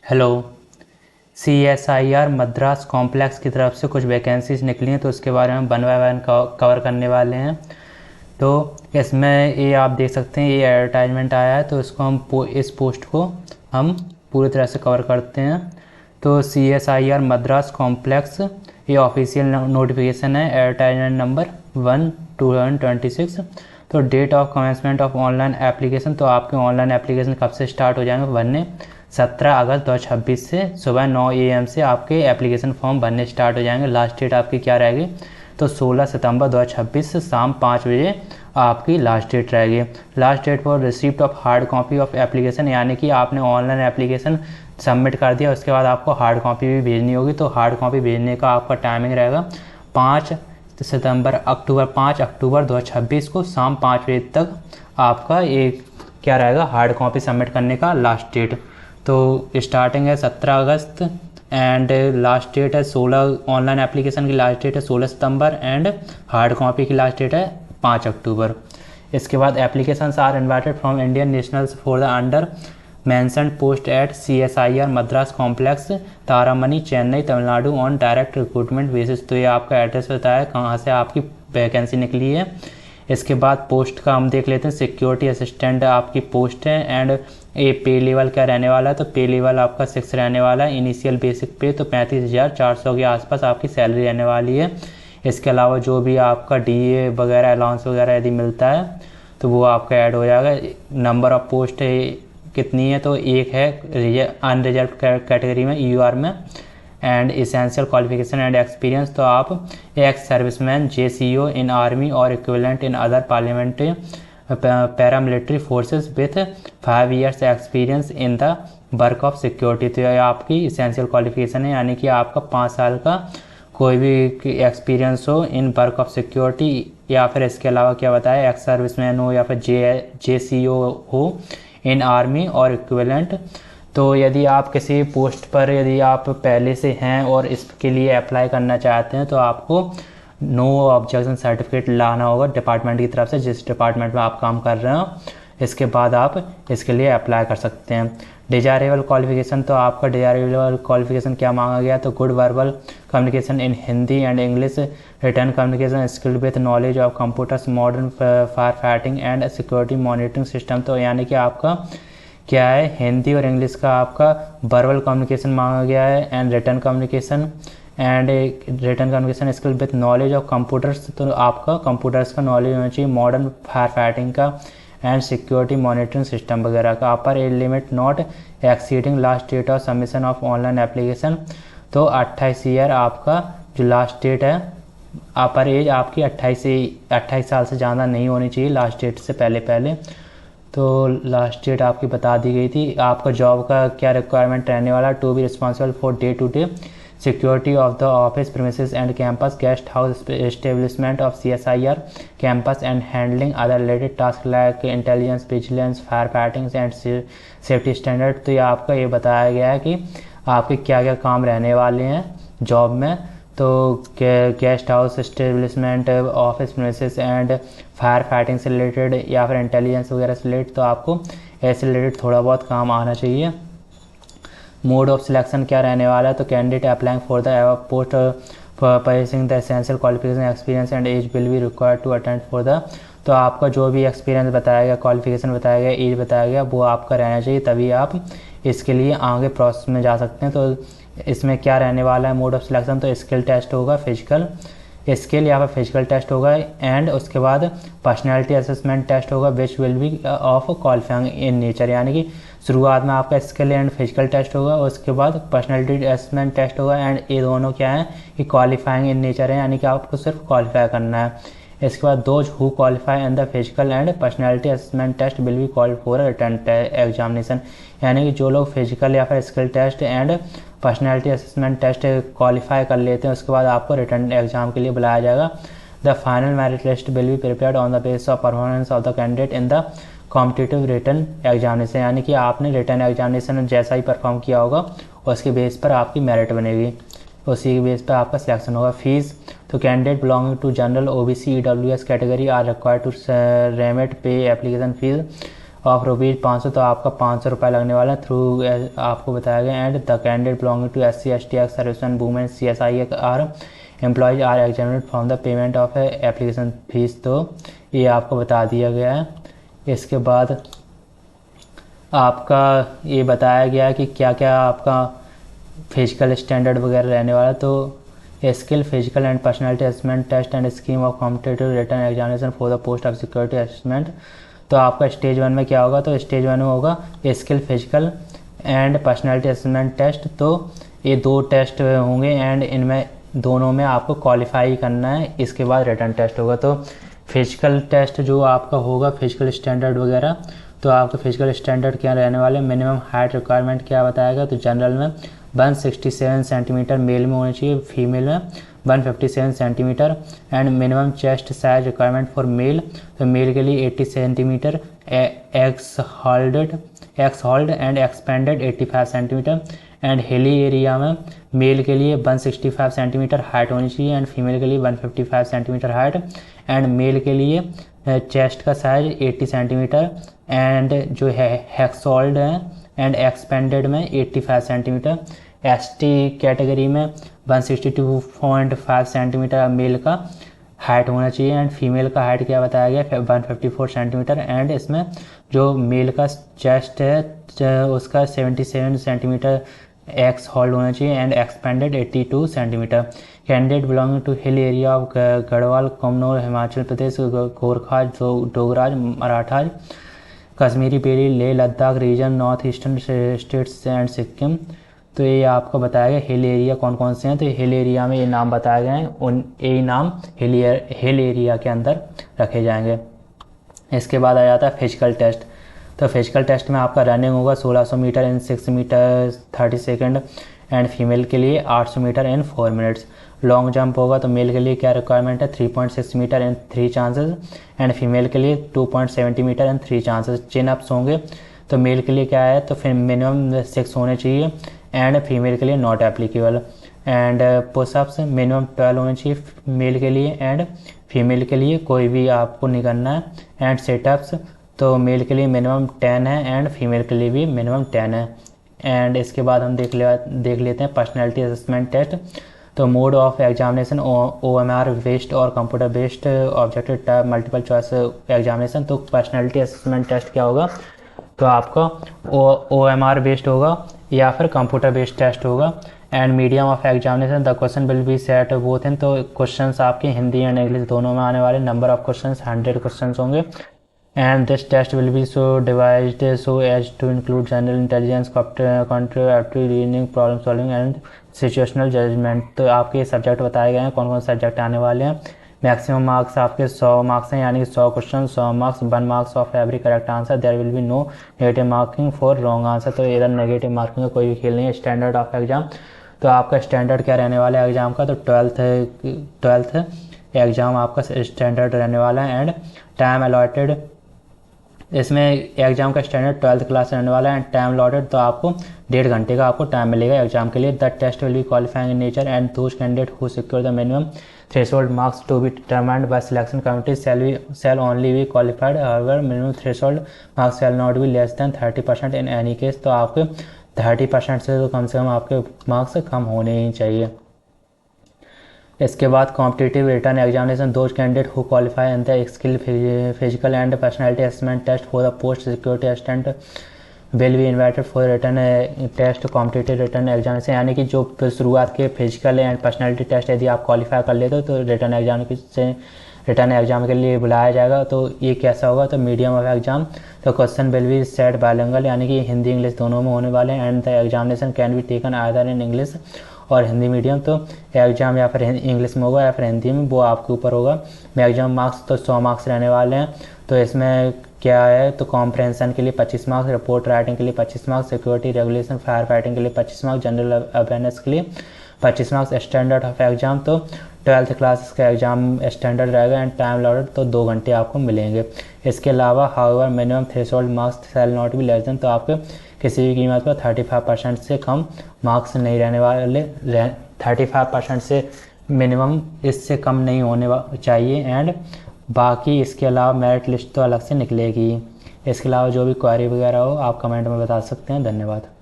Hello. CSIR Madras complex की तरफ से कुछ वैकेंसीज निकली हैं, तो उसके बारे में वन बाय वन कवर करने वाले हैं। तो इसमें ये आप देख सकते हैं, ये एडवर्टाइजमेंट आया है, तो इसको हम इस पोस्ट को हम पूरी तरह से कवर करते हैं। तो CSIR मद्रास कॉम्प्लेक्स ये ऑफिशियल नोटिफिकेशन है, एडवर्टाइजमेंट नंबर 1/2026। तो date of commencement of online application, तो आपके ऑनलाइन एप्लीकेशन कब से स्टार्ट हो जाएंगे भरने? 17 अगस्त 2026 से सुबह 9 AM से आपके एप्लीकेशन फॉर्म भरने स्टार्ट हो जाएंगे। लास्ट डेट आपकी क्या रहेगी? तो 16 सितंबर 2026 से शाम 5 बजे आपकी लास्ट डेट रहेगी। Last date for receipt of hard copy of application, यानी कि आपने ऑनलाइन एप्लीकेशन सबमिट कर दिया, उसके बाद आपको हार्ड कॉपी भी भेजनी होगी। तो हार्ड कॉपी भेजने का आपका टाइमिंग रहेगा 5 अक्टूबर 2026 को शाम 5 बजे तक आपका ये क्या रहेगा, हार्ड कॉपी सबमिट करने का लास्ट डेट। तो स्टार्टिंग है 17 अगस्त एंड लास्ट डेट है 16, ऑनलाइन एप्लीकेशन की लास्ट डेट है 16 सितंबर एंड हार्ड कॉपी की लास्ट डेट है 5 अक्टूबर। इसके बाद applications are invited from Indian nationals for the under mention post at CSIR Madras complex Taramani Chennai Tamil Nadu on direct recruitment basis. तो ये आपका एड्रेस बताया कहाँ से आपकी वैकेंसी निकली है। इसके बाद पोस्ट का हम देख लेते हैं। सिक्योरिटी असिस्टेंट आपकी पोस्ट है एंड ये पे लेवल क्या रहने वाला है? तो पे लेवल आपका 6 रहने वाला है। इनिशियल बेसिक पे तो 35,400 के आसपास आपकी सैलरी रहने वाली है। इसके अलावा जो भी आपका DA वगैरह अलाउंस वगैरह यदि मिलता है तो वो आपका ऐड हो जाएगा। नंबर ऑफ पोस्ट कितनी है? तो एक है अनरिजर्व कैटेगरी में EUR में। And essential qualification and experience, तो आप ex serviceman JCO in army और equivalent in other parliamentary paramilitary forces with 5 years experience in the work of security. तो यह आपकी इसेंशियल क्वालिफिकेशन है, यानी कि आपका 5 साल का कोई भी एक्सपीरियंस हो इन वर्क ऑफ सिक्योरिटी, या फिर इसके अलावा क्या बताया, एक्स सर्विसमैन हो या फिर JCO हो इन आर्मी और इक्विवेलेंट। तो यदि आप किसी पोस्ट पर यदि आप पहले से हैं और इसके लिए अप्लाई करना चाहते हैं तो आपको नो ऑब्जेक्शन सर्टिफिकेट लाना होगा डिपार्टमेंट की तरफ से, जिस डिपार्टमेंट में आप काम कर रहे हो। इसके बाद आप इसके लिए अप्लाई कर सकते हैं। डिजायरेबल क्वालिफिकेशन, तो आपका डिजायरेबल क्वालिफिकेशन क्या मांगा गया? तो good verbal communication in Hindi and English, return communication skill with knowledge of computers, modern fire fighting and security monitoring system. तो यानी कि आपका क्या है, हिंदी और इंग्लिश का आपका वर्बल कम्युनिकेशन मांगा गया है and return communication skill with knowledge of computers. तो आपका कंप्यूटर्स का नॉलेज होना चाहिए, मॉडर्न फायर फाइटिंग का एंड सिक्योरिटी मॉनिटरिंग सिस्टम वगैरह का। Upper age limit not exceeding last date of submission of online application, तो 28 ईयर आपका जो लास्ट डेट है। अपर एज आपकी 28 साल से ज़्यादा नहीं होनी चाहिए लास्ट डेट से पहले। तो लास्ट डेट आपकी बता दी गई थी। आपका जॉब का क्या रिक्वायरमेंट रहने वाला? To be responsible for day to day security of the office premises and campus guest house establishment of CSIR campus and handling other related task like intelligence, vigilance, fire fighting and safety standard. तो ये आपका ये बताया गया है कि आपके क्या क्या काम रहने वाले हैं जॉब में। तो guest house establishment, office premises and fire fighting से रिलेटेड या फिर इंटेलिजेंस वगैरह से रिलेटेड, तो आपको ऐसे रिलेटेड थोड़ा बहुत काम आना चाहिए। मोड ऑफ सिलेक्शन क्या रहने वाला है? तो candidate applying for the post possessing the essential qualification experience and age will be required to attend for the. तो आपका जो भी एक्सपीरियंस बताया गया, क्वालिफिकेशन बताया गया, एज बताया गया, वो आपका रहना चाहिए, तभी आप इसके लिए आगे प्रोसेस में जा सकते हैं। तो इसमें क्या रहने वाला है मोड ऑफ सिलेक्शन? तो स्किल टेस्ट होगा, फिजिकल स्किल या फिर फिजिकल टेस्ट होगा एंड उसके बाद पर्सनैलिटी असेसमेंट टेस्ट होगा which will be of qualifying in nature, यानी कि शुरुआत में आपका स्किल एंड फिजिकल टेस्ट होगा, उसके बाद पर्सनैलिटी असेसमेंट टेस्ट होगा एंड ये दोनों क्या है कि क्वालिफाइंग इन नेचर है, यानी कि आपको सिर्फ क्वालिफाई करना है। इसके बाद those who qualify in the physical and personality assessment test will be called for written examination, यानी कि जो लोग फिजिकल या फिर skill test and personality assessment test qualify कर लेते हैं उसके बाद आपको रिटर्न एग्जाम के लिए बुलाया जाएगा। The final merit list will be prepared on the basis of performance of the candidate in the competitive return examination, यानी कि आपने रिटर्न एग्जामिनेशन में जैसा ही परफॉर्म किया होगा उसके बेस पर आपकी मेरिट बनेगी, उसी के बेस पर आपका सिलेक्शन होगा। फीस, तो candidate belonging to general OBC EWS category are required to remit pay application fees of ₹500, तो आपका 500 रुपये लगने वाला है थ्रू आपको बताया गया। And the candidate belonging to SC/ST ex serviceman women CSI R employees are examined from the payment of application fees, तो ये आपको बता दिया गया है। इसके बाद आपका ये बताया गया कि क्या क्या आपका फिजिकल स्टैंडर्ड वगैरह रहने वाला। तो skill physical and personality assessment test and scheme of competitive written examination for the post of security assessment. तो आपका स्टेज 1 में क्या होगा, तो स्टेज 1 में होगा skill physical and personality assessment test. तो ये 2 टेस्ट होंगे एंड इनमें दोनों में आपको क्वालिफाई करना है। इसके बाद रिटन टेस्ट होगा। तो फिजिकल टेस्ट जो आपका होगा फिजिकल स्टैंडर्ड वगैरह, तो आपके फिजिकल स्टैंडर्ड क्या रहने वाले, मिनिमम हाइट रिक्वायरमेंट क्या बताएगा, तो जनरल में 167 सेंटीमीटर मेल में होनी चाहिए, फीमेल में 157 centimetre. And minimum chest size requirement for male, तो मेल के लिए 80 centimetre, x hold and expanded 85 centimetre. And hilly area में मेल के लिए 165 सेंटीमीटर हाइट होनी चाहिए एंड फीमेल के लिए 155 सेंटीमीटर हाइट। एंड मेल के लिए चेस्ट का साइज 80 सेंटीमीटर एंड जो है हेक्सोल्ड है एंड एक्सपेंडेड में 85 सेंटीमीटर। ST कैटेगरी में 162.5 सेंटीमीटर मेल का हाइट होना चाहिए एंड फीमेल का हाइट क्या बताया गया 154 सेंटीमीटर। एंड इसमें जो मेल का चेस्ट है उसका 77 सेंटीमीटर एक्स होल्ड होना चाहिए and expanded 82 centimetre. Candidate belonging to hill area of Garhwal, कमनौर, हिमाचल प्रदेश, गोरखा, डोगराज, मराठाज, कश्मीरी पेरी, Leh Ladakh region, north eastern states and Sikkim. तो ये आपको बताया गया हिल एरिया कौन कौन से हैं। तो हिल एरिया में ये नाम बताए गए हैं, उन ये नाम हिल एरिया के अंदर रखे जाएंगे। इसके बाद आ जाता है फिजिकल टेस्ट। तो फिजिकल टेस्ट में आपका रनिंग होगा 1600 metre in 6 metre 30 second and female के लिए 800 metre in 4 minutes. Long jump होगा तो मेल के लिए क्या रिक्वायरमेंट है 3.6 metre in 3 chances and female के लिए 2.70 metre in 3 chances. Chin ups होंगे तो मेल के लिए क्या है, तो फिर मिनिमम 6 होने चाहिए एंड फीमेल के लिए not applicable. And pushups minimum 12 होने चाहिए मेल के लिए एंड फीमेल के लिए कोई भी आपको नहीं करना है। एंड सेटअप्स तो मेल के लिए मिनिमम 10 है एंड फीमेल के लिए भी मिनिमम 10 है। एंड इसके बाद हम देख लेते हैं पर्सनैलिटी असेसमेंट टेस्ट। तो mode of examination OMR based और computer based objective type multiple choice examination. तो पर्सनैलिटी असेसमेंट टेस्ट क्या होगा, तो आपका OMR बेस्ड होगा या फिर कंप्यूटर बेस्ड टेस्ट होगा। And medium of examination the question will be set both in, तो क्वेश्चंस आपके हिंदी एंड इंग्लिश दोनों में आने वाले। नंबर ऑफ क्वेश्चंस 100 क्वेश्चंस होंगे and this test will be so devised so as to include general intelligence, contractive reasoning, problem solving and situational judgement. तो आपके subject बताए गए हैं कौन कौन सब्जेक्ट आने वाले हैं। मैक्सिमम मार्क्स आपके 100 मार्क्स हैं, यानी कि 100 question 100 marks, 1 marks of every correct answer. There will be no negative marking for wrong answer. तो इधर नेगेटिव मार्किंग का कोई भी खेल नहीं है। स्टैंडर्ड ऑफ एग्जाम, तो आपका स्टैंडर्ड क्या रहने वाला है एग्ज़ाम का, तो 12th एग्ज़ाम आपका स्टैंडर्ड रहने वाला है। एंड टाइम अलॉटेड, इसमें एग्ज़ाम का स्टैंडर्ड 12th क्लास रहने वाला है। एंड टाइम अलॉटेड तो आपको 1.5 घंटे का आपको टाइम मिलेगा एग्जाम के लिए। The test will be qualifying in nature and those candidate who secure the minimum threshold marks to be determined by selection committee shall only be qualified, however minimum threshold marks shall not be less than 30% in any case। तो आपके 30% से तो कम से कम आपके marks कम होने ही चाहिए। इसके बाद competitive written examination those candidate who qualify in the skill physical and personality assessment test for the post security assistant will be invited for written test competitive written examination. यानी कि जो शुरुआत के फिजिकल एंड पर्सनैलिटी टेस्ट यदि आप qualify कर लेते हो तो रिटर्न एग्जाम के लिए बुलाया जाएगा। तो ये कैसा होगा, तो मीडियम ऑफ एग्जाम, तो question will be set bilingual, यानी कि हिंदी इंग्लिश दोनों में होने वाले हैं। And the examination can be taken either in English और हिंदी मीडियम। तो एग्जाम या फिर इंग्लिश में होगा या फिर हिंदी में, वो आपके ऊपर होगा। मैक्सिमम मार्क्स तो 100 मार्क्स रहने वाले हैं। तो इसमें क्या है, तो कॉम्प्रहेंशन के लिए 25 मार्क्स, रिपोर्ट राइटिंग के लिए 25 marks, security regulation fire fighting के लिए 25 मार्क्स, जनरल अवेयरनेस के लिए 25 मार्क्स। स्टैंडर्ड ऑफ एग्जाम, तो 12th क्लास का एग्जाम स्टैंडर्ड रहेगा एंड टाइम अलॉटेड तो 2 घंटे आपको मिलेंगे। इसके अलावा however minimum threshold marks shall not be less than, तो आपके किसी भी कीमत पर 35% से कम मार्क्स नहीं रहने वाले, 35% से मिनिमम इससे कम नहीं होने चाहिए। एंड बाकी इसके अलावा मेरिट लिस्ट तो अलग से निकलेगी। इसके अलावा जो भी क्वेरी वगैरह हो आप कमेंट में बता सकते हैं। धन्यवाद।